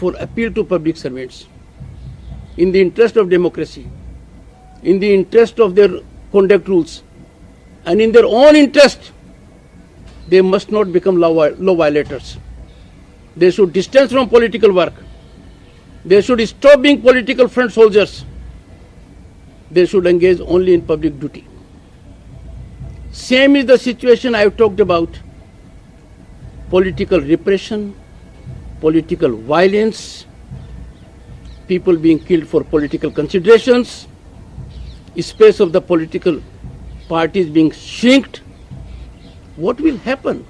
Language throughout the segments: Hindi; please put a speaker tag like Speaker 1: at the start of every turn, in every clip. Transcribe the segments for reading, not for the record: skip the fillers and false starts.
Speaker 1: for appeal to public servants in the interest of democracy, in the interest of their conduct rules, and in their own interest, they must not become law violators. They should distance from political work. They should stop being political front soldiers. They should engage only in public duty. Same is the situation I have talked about. Political repression, political violence, people being killed for political considerations, space of the political parties being shrinked. What will happen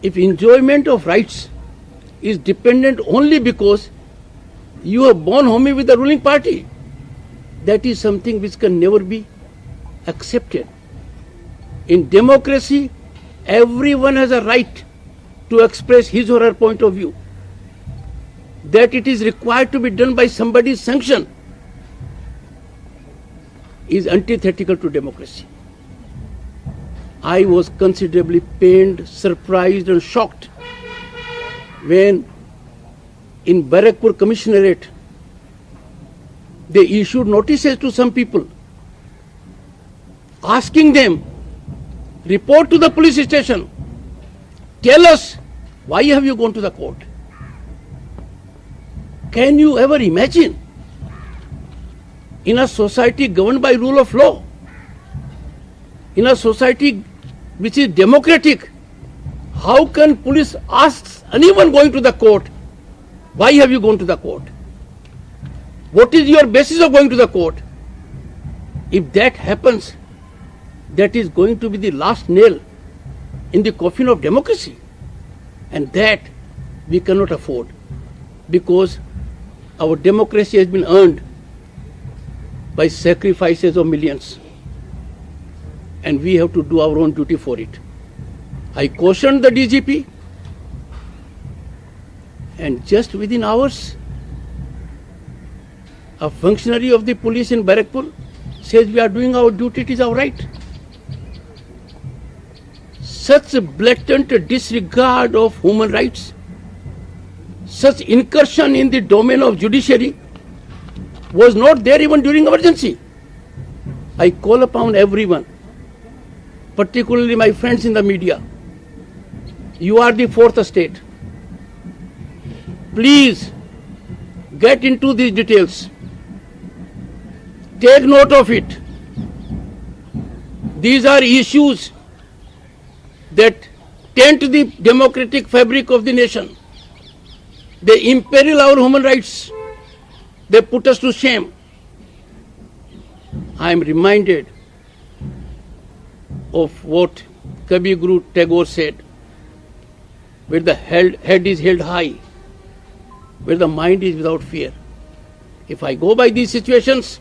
Speaker 1: if enjoyment of rights is dependent only because you are born homey with the ruling party? That is something which can never be accepted. In democracy, everyone has a right to express his or her point of view. That it is required to be done by somebody's sanction is antithetical to democracy. I was considerably pained, surprised and shocked when in Barakpur Commissionerate they issued notices to some people asking them, report to the police station, tell us why have you gone to the court. Can you ever imagine in a society governed by rule of law, in a society which is democratic, how can police ask anyone going to the court, why have you gone to the court? What is your basis of going to the court? If that happens, that is going to be the last nail in the coffin of democracy. And that we cannot afford, because our democracy has been earned by sacrifices of millions. And we have to do our own duty for it. I cautioned the DGP, and just within hours, a functionary of the police in Barakpur says we are doing our duty, it is our right. Such blatant disregard of human rights, such incursion in the domain of judiciary was not there even during emergency. I call upon everyone, particularly my friends in the media. You are the fourth estate. Please get into these details. Take note of it. These are issues that taint the democratic fabric of the nation. They imperil our human rights. They put us to shame. I am reminded of what Kavi Guru Tagore said, where the head is held high, where the mind is without fear. If I go by these situations,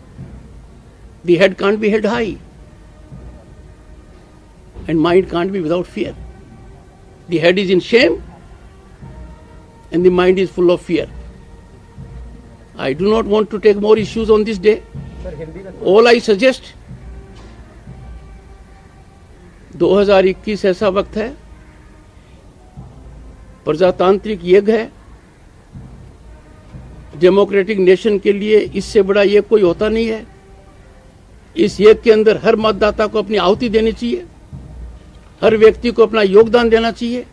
Speaker 1: the head can't be held high and mind can't be without fear. The head is in shame and the mind is full of fear. I do not want to take more issues on this day. All I suggest, 2021 ऐसा वक्त है, प्रजातांत्रिक युग है, डेमोक्रेटिक नेशन के लिए इससे बड़ा ये कोई होता नहीं है। इस युग के अंदर हर मतदाता को अपनी आहुति देनी चाहिए, हर व्यक्ति को अपना योगदान देना चाहिए।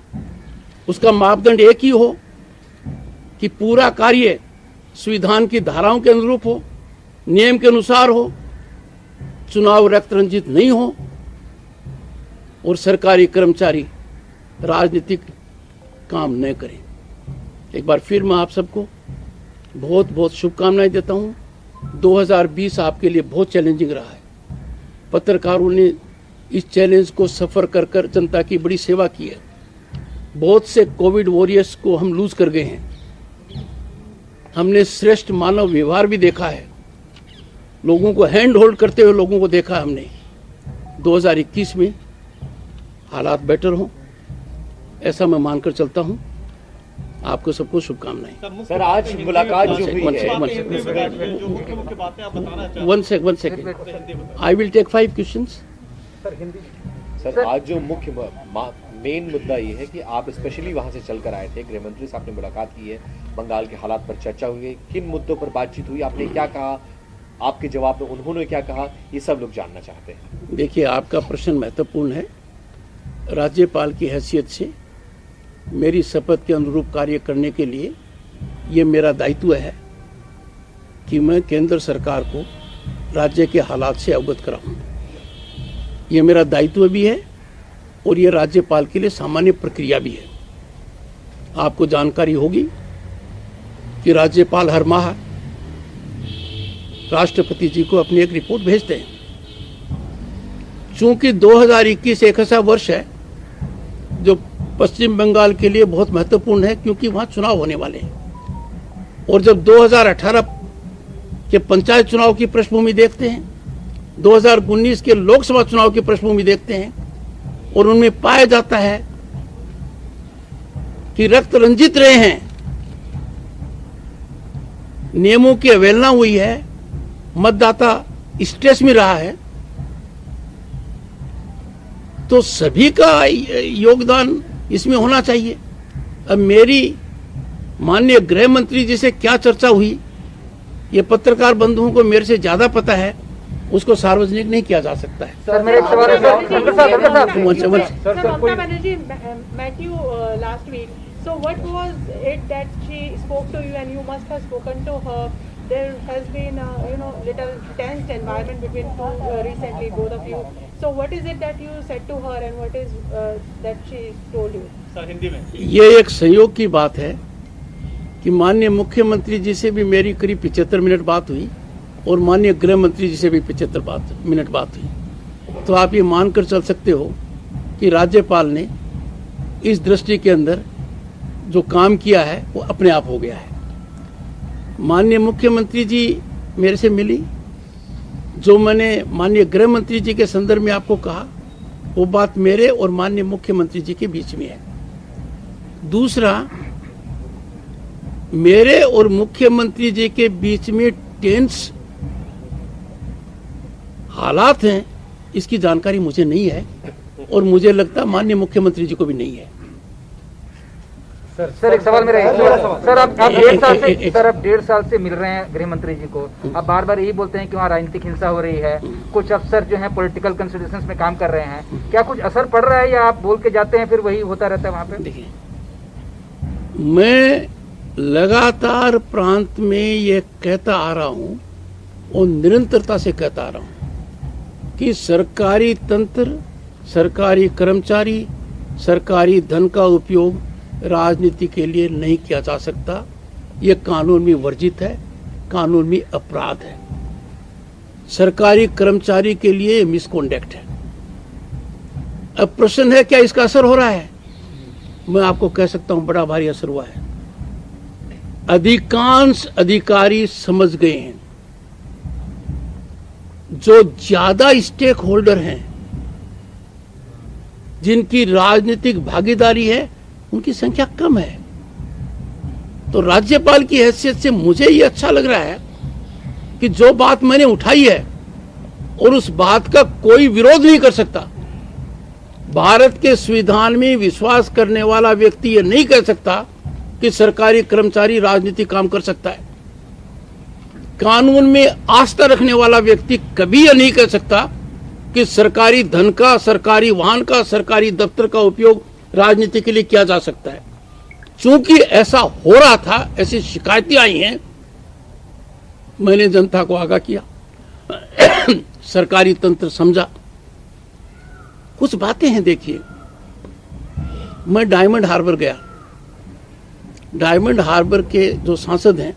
Speaker 1: उसका मापदंड एक ही हो कि पूरा कार्य संविधान की धाराओं के अनुरूप हो, नियम के अनुसार हो, चुनाव रक्त रंजित नहीं हो और सरकारी कर्मचारी राजनीतिक काम न करें। एक बार फिर मैं आप सबको बहुत बहुत शुभकामनाएं देता हूं। 2020 आपके लिए बहुत चैलेंजिंग रहा है। पत्रकारों ने इस चैलेंज को सफर कर कर जनता की बड़ी सेवा की है। बहुत से कोविड वॉरियर्स को हम लूज कर गए हैं। हमने श्रेष्ठ मानव व्यवहार भी देखा है, लोगों को हैंड होल्ड करते हुए लोगों को देखा हमने। 2021 में हालात बेटर हों ऐसा मैं मानकर चलता हूं। आपको सबको शुभकामनाएं।
Speaker 2: सर, आज मुलाकात जो हुई है,
Speaker 1: one second, I will take 5 questions.
Speaker 2: Sir, आज जो मुख्य मेन मुद्दा ये है कि आप स्पेशली वहां से चलकर आए थे, गृह मंत्री से आपने मुलाकात की है, बंगाल के हालात पर चर्चा हुई है, किन मुद्दों पर बातचीत हुई, आपने क्या कहा, आपके जवाब में उन्होंने क्या कहा, ये सब लोग जानना चाहते हैं।
Speaker 1: देखिए, आपका प्रश्न महत्वपूर्ण है। राज्यपाल की हैसियत से मेरी शपथ के अनुरूप कार्य करने के लिए ये मेरा दायित्व है कि मैं केंद्र सरकार को राज्य के हालात से अवगत कराऊं। ये मेरा दायित्व भी है और ये राज्यपाल के लिए सामान्य प्रक्रिया भी है। आपको जानकारी होगी कि राज्यपाल हर माह राष्ट्रपति जी को अपनी एक रिपोर्ट भेजते हैं। चूंकि 2021 एक ऐसा वर्ष है जो पश्चिम बंगाल के लिए बहुत महत्वपूर्ण है, क्योंकि वहां चुनाव होने वाले हैं। और जब 2018 के पंचायत चुनाव की पृष्ठभूमि देखते हैं, 2019 के लोकसभा चुनाव की पृष्ठभूमि देखते हैं और उनमें पाया जाता है कि रक्त रंजित रहे हैं, नियमों की अवहेलना हुई है, मतदाता स्ट्रेस में रहा है, तो सभी का योगदान इसमें होना चाहिए। अब मेरी माननीय गृह मंत्री जी से क्या चर्चा हुई, ये पत्रकार बंधुओं को मेरे से ज्यादा पता है, उसको सार्वजनिक नहीं किया जा सकता है।
Speaker 3: सर, मेरा एक सवाल है
Speaker 4: Sir, Mamata Banerjee met you last week. So what was it that she spoke to you, and you must have spoken to her? There has been little tense environment between recently, both of you. So what is it that you said to her, and what is that she told you?
Speaker 5: Sir Hindi में।
Speaker 1: ये एक संयोग की बात है कि माननीय मुख्यमंत्री जी से भी मेरी करीब 75 मिनट बात हुई और माननीय गृह मंत्री जी से भी 75 मिनट बात हुई। तो आप ये मानकर चल सकते हो कि राज्यपाल ने इस दृष्टि के अंदर जो काम किया है वो अपने आप हो गया है। माननीय मुख्यमंत्री जी मेरे से मिली, जो मैंने माननीय गृह मंत्री जी के संदर्भ में आपको कहा, वो बात मेरे और माननीय मुख्यमंत्री जी के बीच में है। दूसरा, मेरे और मुख्यमंत्री जी के बीच में टेंस हालात हैं, इसकी जानकारी मुझे नहीं है और मुझे लगता माननीय मुख्यमंत्री जी को भी नहीं है।
Speaker 3: सर, एक सवाल मेरा है। सर, आप 1.5 साल से मिल रहे हैं गृह मंत्री जी को। आप बार बार यही बोलते हैं कि वहाँ राजनीतिक हिंसा हो रही है, कुछ अफसर जो हैं पॉलिटिकल कंसिडरेशंस में काम कर रहे हैं, क्या कुछ असर पड़ रहा है या आप बोल के जाते हैं फिर वही होता रहता है वहाँ पे?
Speaker 1: देखिए, मैं लगातार प्रांत में ये कहता आ रहा हूँ और निरंतरता से कहता आ रहा हूँ कि सरकारी तंत्र, सरकारी कर्मचारी, सरकारी धन का उपयोग राजनीति के लिए नहीं किया जा सकता। ये कानून में वर्जित है, कानून में अपराध है। सरकारी कर्मचारी के लिए मिसकॉन्डक्ट है। अब प्रश्न है क्या इसका असर हो रहा है? मैं आपको कह सकता हूं बड़ा भारी असर हुआ है। अधिकांश अधिकारी समझ गए हैं, जो ज्यादा स्टेक होल्डर हैं, जिनकी राजनीतिक भागीदारी है, उनकी संख्या कम है। तो राज्यपाल की हैसियत से मुझे ये अच्छा लग रहा है कि जो बात मैंने उठाई है और उस बात का कोई विरोध नहीं कर सकता। भारत के संविधान में विश्वास करने वाला व्यक्ति ये नहीं कह सकता कि सरकारी कर्मचारी राजनीतिक काम कर सकता है। कानून में आस्था रखने वाला व्यक्ति कभी यह नहीं कह सकता कि सरकारी धन का, सरकारी वाहन का, सरकारी दफ्तर का उपयोग राजनीति के लिए किया जा सकता है। चूंकि ऐसा हो रहा था, ऐसी शिकायतें आई हैं, मैंने जनता को आगाह किया, सरकारी तंत्र समझा। कुछ बातें हैं, देखिए, मैं डायमंड हार्बर गया। डायमंड हार्बर के जो सांसद हैं,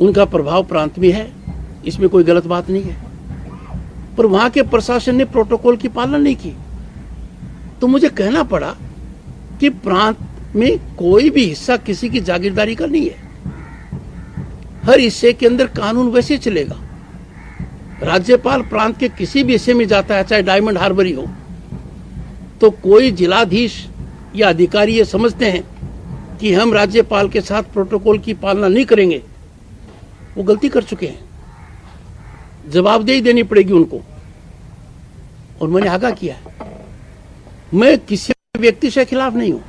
Speaker 1: उनका प्रभाव प्रांत में है, इसमें कोई गलत बात नहीं है, पर वहां के प्रशासन ने प्रोटोकॉल की पालना नहीं की। तो मुझे कहना पड़ा कि प्रांत में कोई भी हिस्सा किसी की जागीरदारी का नहीं है। हर हिस्से के अंदर कानून वैसे चलेगा। राज्यपाल प्रांत के किसी भी हिस्से में जाता है, चाहे डायमंड हार्बर ही हो, तो कोई जिलाधीश या अधिकारी ये समझते हैं कि हम राज्यपाल के साथ प्रोटोकॉल की पालना नहीं करेंगे, वो गलती कर चुके हैं। जवाबदेही देनी पड़ेगी उनको, और मैंने आगाह किया है। मैं किसी व्यक्ति से खिलाफ नहीं हूं,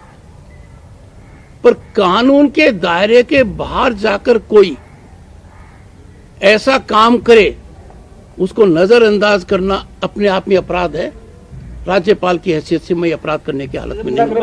Speaker 1: पर कानून के दायरे के बाहर जाकर कोई ऐसा काम करे उसको नजरअंदाज करना अपने आप में अपराध है। राज्यपाल की हैसियत से मैं अपराध करने की हालत में नहीं हूं।